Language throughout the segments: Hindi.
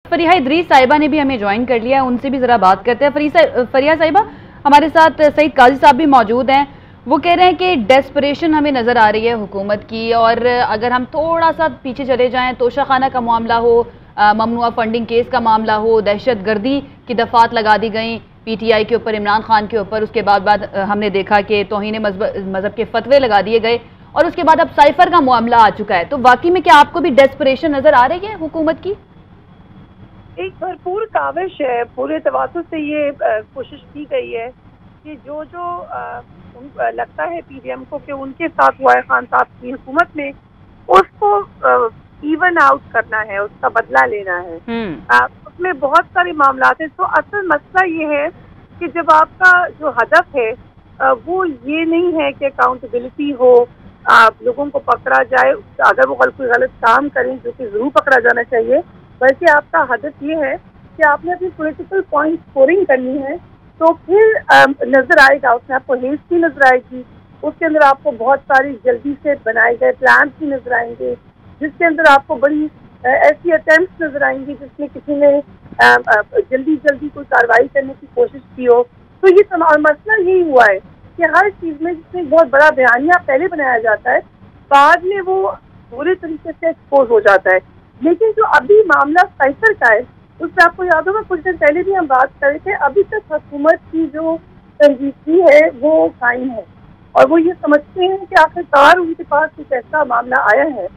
फरीहा इदरीस साहिबा ने भी हमें ज्वाइन कर लिया है, उनसे भी ज़रा बात करते हैं। फरीहा साहिबा, हमारे साथ सईद काजी साहब भी मौजूद हैं। वो कह रहे हैं कि डेस्परेशन हमें नज़र आ रही है हुकूमत की, और अगर हम थोड़ा सा पीछे चले जाएं, तोशाखाना का मामला हो, ममनुआ फंडिंग केस का मामला हो, दहशत गर्दी की दफात लगा दी गई PTI के ऊपर, इमरान खान के ऊपर, उसके बाद हमने देखा कि तौहीन मजहब के फतवे लगा दिए गए, और उसके बाद अब साइफर का मामला आ चुका है। तो वाकई में क्या आपको भी डेस्परेशन नज़र आ रही है हुकूमत की? एक भरपूर काविश है, पूरे तवासुत से ये कोशिश की गई है कि जो लगता है PDM को कि उनके साथ हुआ है खान साहब की हुकूमत में, उसको इवन आउट करना है, उसका बदला लेना है। उसमें बहुत सारे मामला हैं। तो असल मसला ये है कि जब आपका जो हदफ है वो ये नहीं है कि अकाउंटेबिलिटी हो, आप लोगों को पकड़ा जाए, अगर वो कोई गलत काम करें जो कि जरूर पकड़ा जाना चाहिए, बल्कि आपका हदफ ये है कि आपने अपनी पॉलिटिकल पॉइंट स्कोरिंग करनी है, तो फिर नजर आएगा, उसमें आपको हेल्थ की नजर आएगी, उसके अंदर आपको बहुत सारी जल्दी से बनाए गए प्लान भी नजर आएंगे, जिसके अंदर आपको बड़ी ऐसी अटेम्प्ट नजर आएंगी जिसमें किसी ने जल्दी कोई कार्रवाई करने की कोशिश की हो। तो ये मसला यही हुआ है कि हर चीज में जिसमें बहुत बड़ा बयानिया पहले बनाया जाता है, बाद में वो बुरे तरीके से एक्सपोज हो जाता है। लेकिन जो अभी मामला साइफर का है, उसमें आपको याद होगा कुछ दिन पहले भी हम बात कर रहे थे, अभी तक हुकूमत की जो संजीदगी है वो कायम है, और वो ये समझते हैं कि आखिरकार उनके पास कुछ ऐसा मामला आया है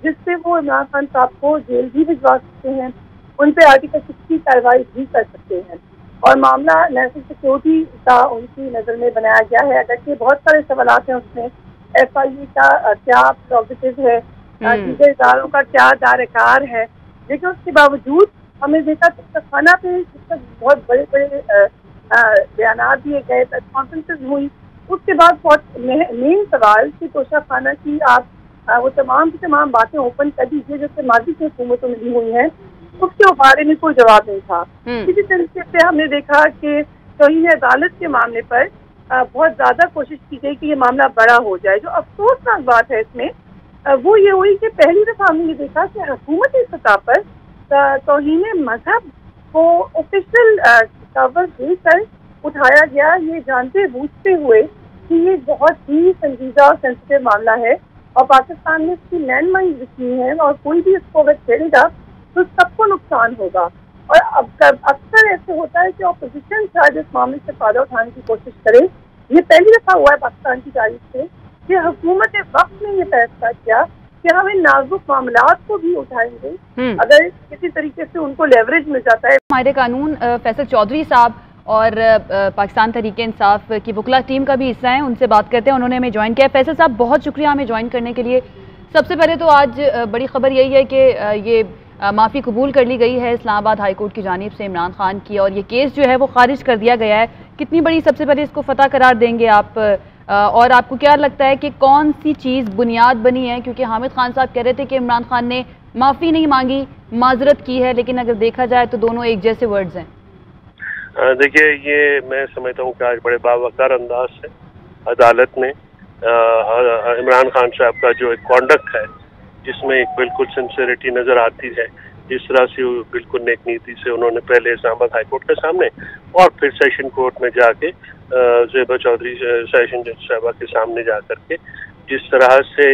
जिससे वो इमरान खान साहब को जेल भी भिजवा सकते हैं, उन पर आर्टिकल 6 की कार्रवाई भी कर सकते हैं, और मामला नेशनल सिक्योरिटी का उनकी नज़र में बनाया गया है। अगरचे बहुत सारे सवालात हैं उसमें, FIA का क्या प्रोविजन है, दीगर इदारों का क्या दायरेकार है, लेकिन उसके बावजूद हमने देखा तोशाखाना पे बहुत बड़े बयान दिए गए, प्रेस कॉन्फ्रेंसेज हुई, उसके बाद बहुत मेन सवाल कि तोशाखाना की आप वो तमाम की तमाम बातें ओपन कर दीजिए जैसे माजी की हुकूमतों में दी हुई हैं, उसके बारे में कोई जवाब नहीं था। इसी तरीके से हमने देखा कि तौहीन अदालत के मामले पर बहुत ज़्यादा कोशिश की गई कि ये मामला बड़ा हो जाए। जो अफसोसनाक बात है इसमें वो ये हुई कि पहली दफ़ा हमने ये देखा कि हुकूमती सतह पर तौहीन मजहब को ऑफिशियल कवर देकर उठाया गया, ये जानते बूझते हुए कि ये बहुत ही संजीदा और सेंसिटिव मामला है, और पाकिस्तान ने इसकी लैंडमाइन रखी है, और कोई भी इसको अगर छेड़ेगा तो सबको नुकसान होगा। और अब अक्सर ऐसे होता है कि अपोजिशन शायद इस मामले से फायदा उठाने की कोशिश करे। ये पहली दफा हुआ है पाकिस्तान की तारीख से कि हुकूमत वक्त ने ये फैसला किया कि हम इन नाजुक मामलात को भी उठाएंगे अगर किसी तरीके से उनको लेवरेज मिल जाता है। हमारे कानून फैसल चौधरी साहब और पाकिस्तान तहरीके इंसाफ की वकला टीम का भी हिस्सा है, उनसे बात करते हैं, उन्होंने हमें ज्वाइन किया। फैसल साहब, बहुत शुक्रिया हमें ज्वाइन करने के लिए। सबसे पहले तो आज बड़ी खबर यही है कि ये माफ़ी कबूल कर ली गई है इस्लामाबाद हाई कोर्ट की जानिब से इमरान खान की, और ये केस जो है वो खारिज कर दिया गया है। कितनी बड़ी सबसे पहले इसको फतह करार देंगे आप, और आपको क्या लगता है कि कौन सी चीज़ बुनियाद बनी है? क्योंकि हामिद खान साहब कह रहे थे कि इमरान खान ने माफ़ी नहीं मांगी, माजरत की है, लेकिन अगर देखा जाए तो दोनों एक जैसे वर्ड्स हैं। देखिए, ये मैं समझता हूँ कि आज बड़े बावकार अंदाज से अदालत ने इमरान खान साहब का जो एक कॉन्डक्ट है, जिसमें एक बिल्कुल सिंसियरिटी नज़र आती है, जिस तरह से बिल्कुल नेक नीति से उन्होंने पहले इस्लामाबाद हाई कोर्ट के सामने और फिर सेशन कोर्ट में जाके ज़ेबा चौधरी सेशन जज साहबा के सामने जा करके जिस तरह से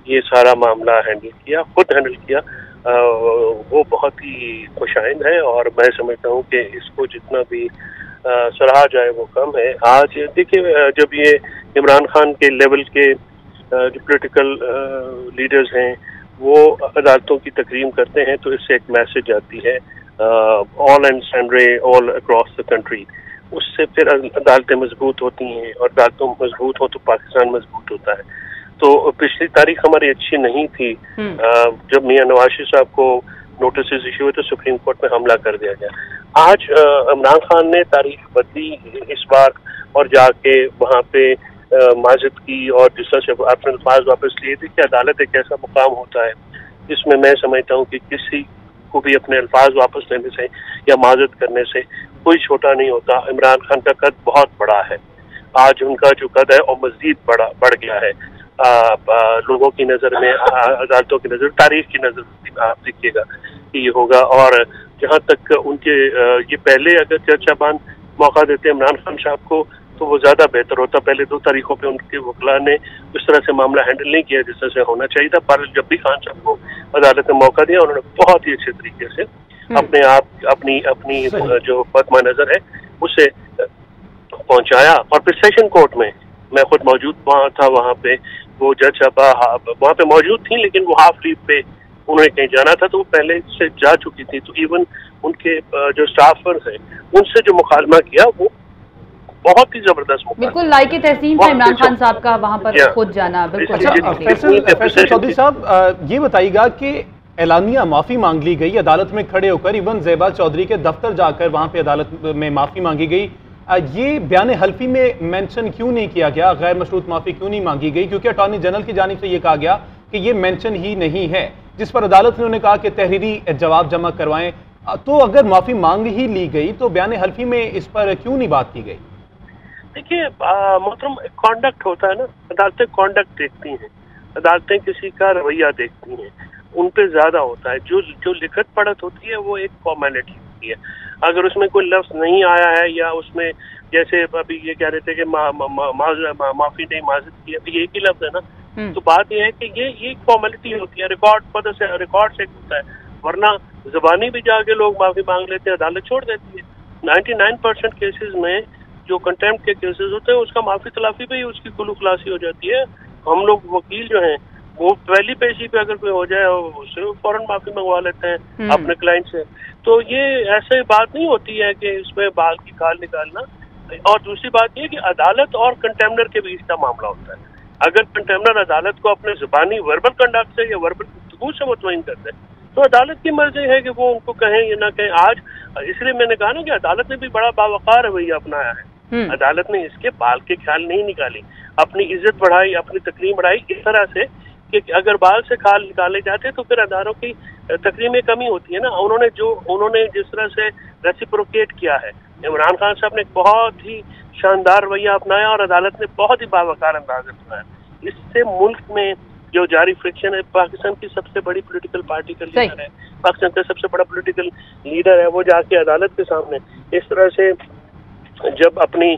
ये सारा मामला खुद हैंडल किया, वो बहुत ही खुशाइंद है, और मैं समझता हूँ कि इसको जितना भी सराहा जाए वो कम है। आज देखिए, जब ये इमरान खान के लेवल के जो पॉलिटिकल लीडर्स हैं वो अदालतों की तकरीम करते हैं, तो इससे एक मैसेज आती है all and sundry all across the country. उससे फिर अदालतें मजबूत होती हैं, और अदालतों मजबूत हो तो पाकिस्तान मजबूत होता है। तो पिछली तारीख हमारी अच्छी नहीं थी, जब मियां नवाज शरीफ साहब को नोटिस इशू हुए तो सुप्रीम कोर्ट में हमला कर दिया गया। आज इमरान खान ने तारीख बदली इस बार, और जाके वहाँ पे माजरत की, और जिस तरह से आपने अल्फाज वापस लिए थे कि अदालत एक ऐसा मुकाम होता है जिसमें मैं समझता हूँ कि किसी को भी अपने अल्फाज वापस लेने से या माजरत करने से कोई छोटा नहीं होता। इमरान खान का कद बहुत बड़ा है, आज उनका जो कद है वो मजीद बढ़ गया है लोगों की नज़र में, अदालतों की नज़र, तारीख की नज़र में आप देखिएगा कि ये होगा। और जहाँ तक उनके ये पहले अगर जज साहबान मौका देते इमरान खान साहब को तो वो ज़्यादा बेहतर होता। पहले 2 तारीखों पे उनके वकला ने उस तरह से मामला हैंडल नहीं किया जिस तरह से होना चाहिए था, पर जब भी खान साहब को अदालत ने मौका दिया उन्होंने बहुत ही अच्छे तरीके से अपने आप अपनी जो पतमा नज़र है उसे पहुंचाया। और फिर सेशन कोर्ट में मैं खुद मौजूद था, वहाँ पे वो जज साहब वहाँ पे मौजूद थी, लेकिन वो हाफ लीव पे उन्होंने कहीं जाना था तो वो पहले से जा चुकी थी। तो इवन उनके जो स्टाफर्स हैं उनसे जो मुकालमा किया वो बहुत ही जबरदस्त, बिल्कुल लायक तहसीन था इमरान खान साहब का वहाँ पर खुद जाना। बिल्कुल। फैसल चौधरी साहब ये बताइएगा कि एलानिया माफ़ी मांग ली गई अदालत में खड़े होकर, इवन ज़ेबा चौधरी के दफ्तर जाकर वहाँ पे अदालत में माफ़ी मांगी गई, ये बयान हल्फी में मेंशन क्यों नहीं किया गया, गैर मशरूत माफ़ी क्यों नहीं मांगी गई? क्योंकि अटॉर्नी जनरल की जानिब से ये कहा गया कि ये मेंशन ही नहीं है, जिस पर अदालत ने उन्होंने कहा कि तहरीरी जवाब जमा करवाएं। तो अगर माफ़ी मांग ही ली गई तो बयान हल्फी में इस पर क्यों नहीं बात की गई? देखिए मोहतरम, कॉन्डक्ट होता है ना, अदालतें कॉन्डक्ट देखती हैं, अदालतें किसी का रवैया देखती हैं, उन पे ज्यादा होता है। जो लिखत पढ़त होती है वो एक फॉर्मेलिटी होती है। अगर उसमें कोई लफ्ज नहीं आया है या उसमें जैसे अभी ये कह रहे थे कि माफी नहीं माजिद की, अभी एक ही लफ्ज है ना, तो बात यह है कि ये एक फॉर्मेलिटी होती है, रिकॉर्ड पद से रिकॉर्ड से होता है, वरना जबानी भी जाके लोग माफी मांग लेते हैं, अदालत छोड़ देती है। 99% केसेस में जो कंटेम्प्ट के केसेस होते हैं उसका माफी तलाफी पे ही उसकी कुल्लू खलासी हो जाती है। हम लोग वकील जो हैं वो पहली पेशी पे अगर कोई हो जाए उससे फौरन माफी मंगवा लेते हैं अपने क्लाइंट से। तो ये ऐसे बात नहीं होती है कि इसमें बाल की खाल निकालना। और दूसरी बात ये कि अदालत और कंटेम्नर के बीच का मामला होता है। अगर कंटेम्नर अदालत को अपने जुबानी वर्बल कंडक्ट से या वर्बल गुफ्तगू से मुतमईन करते हैं तो अदालत की मर्जी है कि वो उनको कहें या ना कहें। आज इसलिए मैंने कहा ना कि अदालत ने भी बड़ा बावकार रवैया अपनाया है। अदालत ने इसके बाल के ख्याल नहीं निकाली, अपनी इज्जत बढ़ाई, अपनी तकरीम बढ़ाई इस तरह से कि अगर बाल से खाल निकाले जाते तो फिर अदारों की तकरीम में कमी होती है ना। उन्होंने जिस तरह से रेसिप्रोकेट किया है, इमरान खान साहब ने बहुत ही शानदार रवैया अपनाया और अदालत ने बहुत ही बावकार अंदाज अपनाया। इससे मुल्क में जो जारी फ्रिक्शन है, पाकिस्तान की सबसे बड़ी पॉलिटिकल पार्टी का लीडर है, पाकिस्तान का सबसे बड़ा पॉलिटिकल लीडर है, वो जाके अदालत के सामने इस तरह से जब अपनी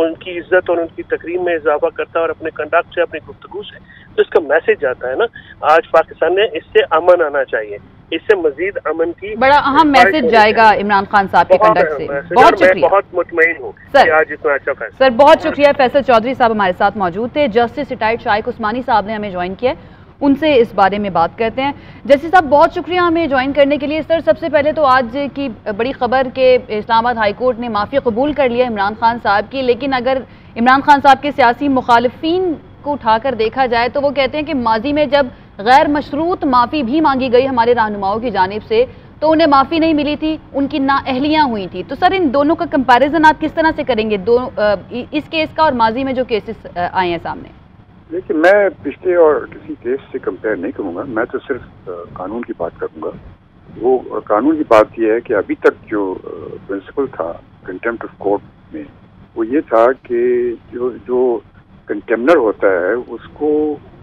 उनकी इज्जत और उनकी तकरीम में इजाफा करता है और अपने कंडक्ट से, अपनी गुफ्तगू से, तो इसका मैसेज जाता है ना। आज पाकिस्तान में इससे अमन आना चाहिए, इससे मजीद अमन की बड़ा अहम मैसेज जाएगा इमरान खान साहब के कंडक्ट से। बहुत शुक्रिया, बहुत मुतमईन हूँ आज इतना अच्छा फैसला। सर बहुत शुक्रिया। फैसल चौधरी साहब हमारे साथ मौजूद थे। जस्टिस रिटायर्ड शाइक उस्मानी साहब ने हमें ज्वाइन किया, उनसे इस बारे में बात करते हैं। जस्टिस साहब बहुत शुक्रिया हमें ज्वाइन करने के लिए। सर सबसे पहले तो आज की बड़ी खबर के इस्लामाबाद हाई कोर्ट ने माफ़ी कबूल कर लिया इमरान खान साहब की, लेकिन अगर इमरान खान साहब के सियासी मुखालिफिन को उठाकर देखा जाए तो वो कहते हैं कि माजी में जब गैर मशरूत माफ़ी भी मांगी गई हमारे रहनुमाओं की जानिब से तो उन्हें माफ़ी नहीं मिली थी, उनकी नाअहलियाँ हुई थी। तो सर इन दोनों का कंपैरिजन आप किस तरह से करेंगे, इस केस का और माजी में जो केसेस आए हैं सामने? देखिए, मैं पिछले और किसी केस से कंपेयर नहीं करूँगा, मैं तो सिर्फ कानून की बात करूँगा। वो कानून की बात यह है कि अभी तक जो प्रिंसिपल था कंटेम्प्ट ऑफ कोर्ट में वो ये था कि जो कंटेम्नर होता है उसको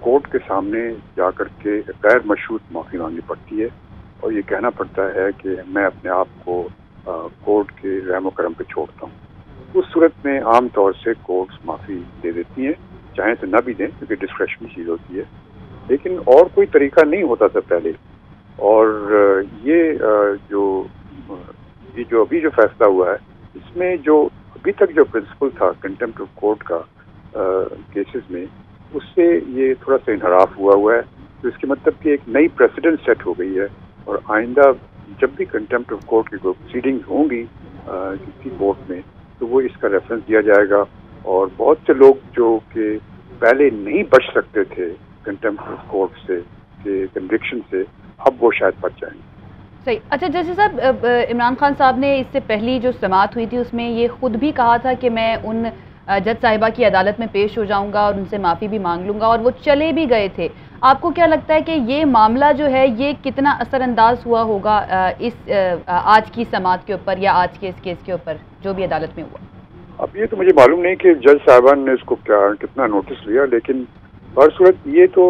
कोर्ट के सामने जाकर के गैर मशरूत माफ़ी मांगनी पड़ती है और ये कहना पड़ता है कि मैं अपने आप को कोर्ट के रहम करम पे छोड़ता हूँ। उस सूरत में आम तौर से कोर्ट्स माफ़ी दे देती हैं, चाहे तो ना भी दें क्योंकि डिस्क्रेशन की चीज़ होती है, लेकिन और कोई तरीका नहीं होता था पहले। और ये जो अभी जो फैसला हुआ है इसमें जो अभी तक जो प्रिंसिपल था कंटेम्प्ट ऑफ कोर्ट का केसेस में, उससे ये थोड़ा सा इनहराफ हुआ है। तो इसके मतलब कि एक नई प्रेसिडेंट सेट हो गई है और आइंदा जब भी कंटेम्प्ट ऑफ कोर्ट की प्रोसीडिंग्स होंगी किसी कोर्ट में तो वो इसका रेफरेंस दिया जाएगा और बहुत से लोग जो कि पहले नहीं बच सकते थे कंटेम्प्ट ऑफ कोर्ट से के कन्विक्शन से, अब वो शायद बच जाएंगे। सही। अच्छा जैसे साहब इमरान खान साहब ने इससे पहली जो समाअत हुई थी उसमें ये खुद भी कहा था कि मैं उन जज साहिबा की अदालत में पेश हो जाऊंगा और उनसे माफ़ी भी मांग लूंगा, और वो चले भी गए थे। आपको क्या लगता है कि ये मामला जो है ये कितना असरअंदाज हुआ होगा इस आज की समाअत के ऊपर या आज के इस केस के ऊपर जो भी अदालत में हुआ? अब ये तो मुझे मालूम नहीं कि जज साहिबान ने इसको कितना नोटिस लिया, लेकिन हर सूरत ये तो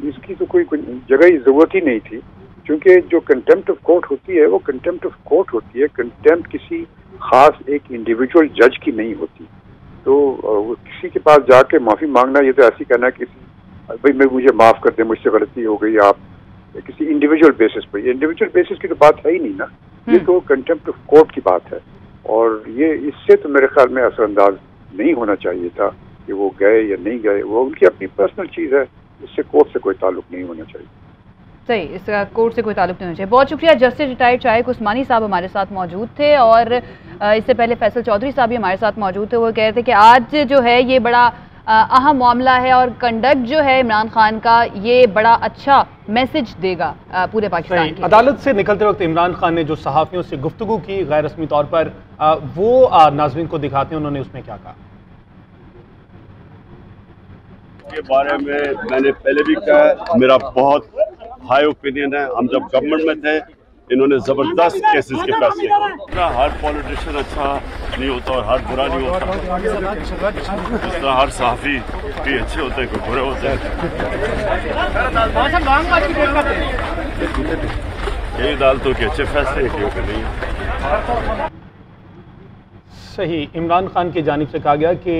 इसकी तो कोई जगह ही ज़रूरत ही नहीं थी क्योंकि जो कंटेम्प्ट ऑफ कोर्ट होती है वो कंटेम्प्ट ऑफ कोर्ट होती है, कंटेम्प्ट किसी खास एक इंडिविजुअल जज की नहीं होती। तो किसी के पास जाके माफ़ी मांगना, ये तो ऐसी कहना कि भाई मैं मुझे माफ़ कर दे, मुझसे गलती हो गई, आप किसी इंडिविजुअल बेसिस पर, इंडिविजुअल बेसिस की तो बात है ही नहीं ना, ये तो कंटेम्प्ट ऑफ कोर्ट की बात है। और ये इससे तो मेरे ख्याल में असरअंदाज नहीं होना चाहिए था कि वो गए या नहीं गए, वो उनकी अपनी पर्सनल चीज़ है, इससे कोर्ट से कोई ताल्लुक नहीं होना चाहिए। सही, इसका कोर्ट से कोई ताल्लुक नहीं होना चाहिए। बहुत शुक्रिया। जस्टिस रिटायर्ड शाइक उस्मानी साहब हमारे साथ मौजूद थे और इससे पहले फैसल चौधरी साहब भी हमारे साथ मौजूद थे। वो कह रहे थे कि आज जो है ये बड़ा अहम मामला है और कंडक्ट जो है इमरान खान का ये बड़ा अच्छा मैसेज देगा पूरे पाकिस्तान की। अदालत से निकलते वक्त इमरान खान ने जो सहाफ़ियों से गुफ्तगू की गैर रस्मी तौर पर, वो नाज़रीन को दिखाते हैं उन्होंने उसमें क्या कहा। के बारे में मैंने पहले भी कहा, मेरा बहुत हाई ओपिनियन है। हम जब गवर्नमेंट में थे इन्होंने जबरदस्त केसेस के फैसले किए। हर पॉलिटिशियन अच्छा नहीं होता और हर बुरा नहीं होता, जिस तरह हर सहाफ़ी भी अच्छे होते हैं, कोई बुरे होते हैं। यही अदालतों के अच्छे फैसले क्यों कि नहीं। सही, इमरान खान की जानिब से कहा गया कि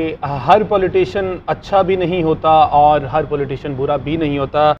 हर पॉलिटिशियन अच्छा भी नहीं होता और हर पॉलिटिशियन बुरा भी नहीं होता।